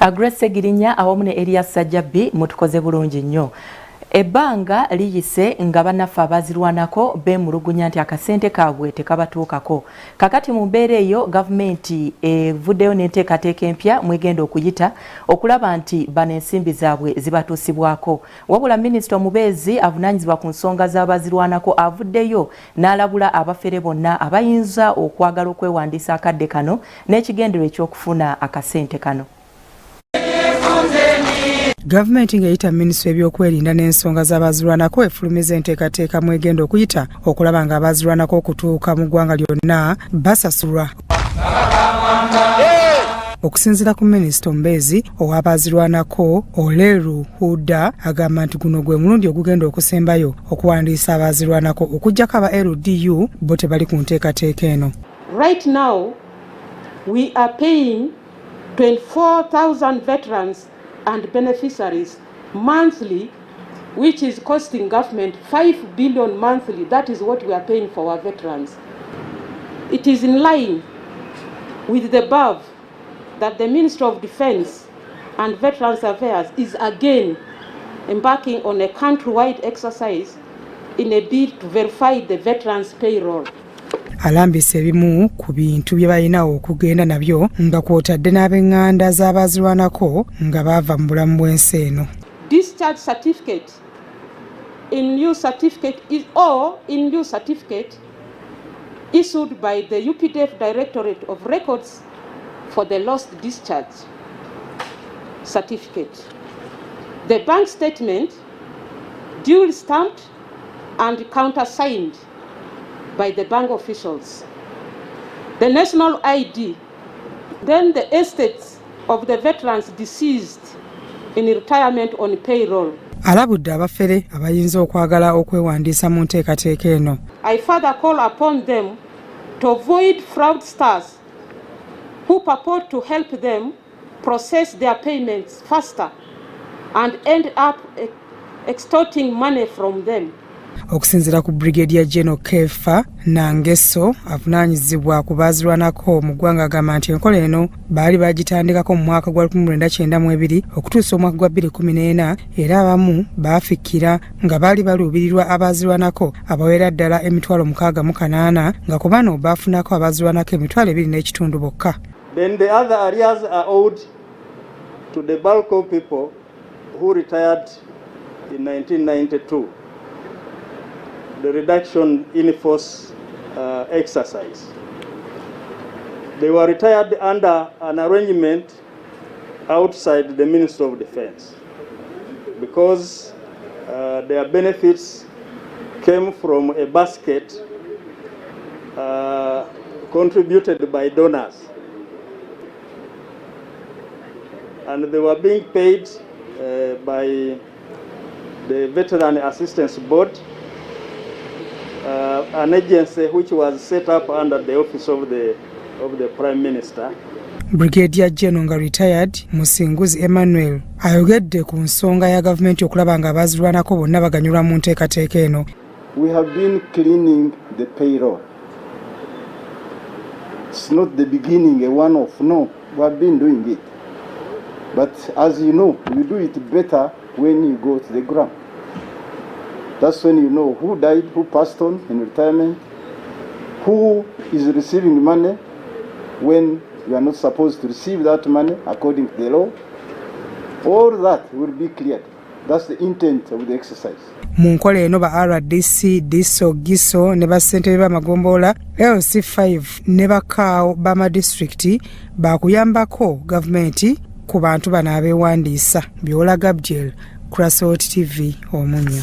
Grace Girinya awamu ne Elias Sajjabbi mutukoze bulungi nnyo. Ebbanga liyise nga bannaffe abaazirwanako beemulugunya nti akasente kaabwe tekabatuukako. Kakati mu mbeera eyo gavumenti evuddeyo n'enteekateeka empya mwegenda okuyita okulaba nti bano ensimbi zaabwe zibatuusibwako. Wabula minisita omubeezi avunaanyizibwa ku nsonga z'abaazirwanako avuddeyo n'alabula abafere bonna abayinza okwagala okwewandiisa akadde kano n'ekigendererwa eky'okufuna akasente kano. Gavumenti ng'eyita minisitule ebyokwerinda n'ensonga z'abaazirwanako efulumiza enteekateeka mwegenda okuyita okulaba nga abaazirwanako okutuuka mu ggwanga lyonna basasulwa. Okusinziira ku minisita omubeezi ow'abaazirwanako Oleru Huda agamba nti guno gwe mulundi ogugenda okusembayo okuwandiisa abaazirwanako okuggyako aba LDU bo tebali ku nteekateeka eno. Right now we are paying 24,000 veterans and beneficiaries monthly, which is costing government 5 billion monthly. That is what we are paying for our veterans. It is in line with the above that the Ministry of Defence and Veterans Affairs is again embarking on a country-wide exercise in a bid to verify the veterans' payroll. Alambise ebimu ku bintu bye balina okugenda nabyo nga kw'otadde n'ab'eŋŋanda z'abaazirwanako nga baava mu bulamu bw'ensi eno. Discharge certificate in lieu certificate issued by the UPDF Directorate of Records for the lost discharge certificate. The bank statement duly stamped and countersigned by the bank officials, the national ID, then the estates of the veterans deceased in retirement on payroll. Alabudde abafere abayinza okwagala okwewandiisa mu nteekateeka eno. I further call upon them to avoid fraudsters who purport to help them process their payments faster and end up extorting money from them. Okusinziira ku Brigadier General Kefa Nangeso avunaanyizibwa ku baazirwanako mu ggwanga agamba nti enkola eno baali bagitandikako mu mwaka gwa 1992 okutuusa omwaka gwa 2014 era abamu baafikkira nga baali baluubirirwa abaazirwanako abawera ddala emitwalo 68 nga ku bano baafunako abaazirwanako emitwalo 2.5 bokka. Then the other areas are owed to the bulk of people who retired in 1992. The reduction in force exercise. They were retired under an arrangement outside the Ministry of Defence because their benefits came from a basket contributed by donors, and they were being paid by the Veteran Assistance Board, an agency which was set up under the office of the Prime Minister. Brigadier General nga retired Musinguzi Emmanuel ayogedde ku nsonga ya gavumenti okulaba nga abaazirwanako bonna baganyulwa mu nteekateeka eno. We have been cleaning the payroll. It's not the beginning, a one-off. No, we have been doing it. But as you know, you do it better when you go to the ground. That's when you know who died, who passed on in retirement, who is receiving money when you are not supposed to receive that money according to the law. All that will be cleared. That's the intent of the exercise. Mu nkola eno ba RDC, DISO, GISO ne bassentebe b'amagombolola LC5 ne bakaawo b'amadistrikiti bakuyambako gavumenti ku bantu bano abeewandiisa. Byola Gabriel, Crossroads TV, Omunyo.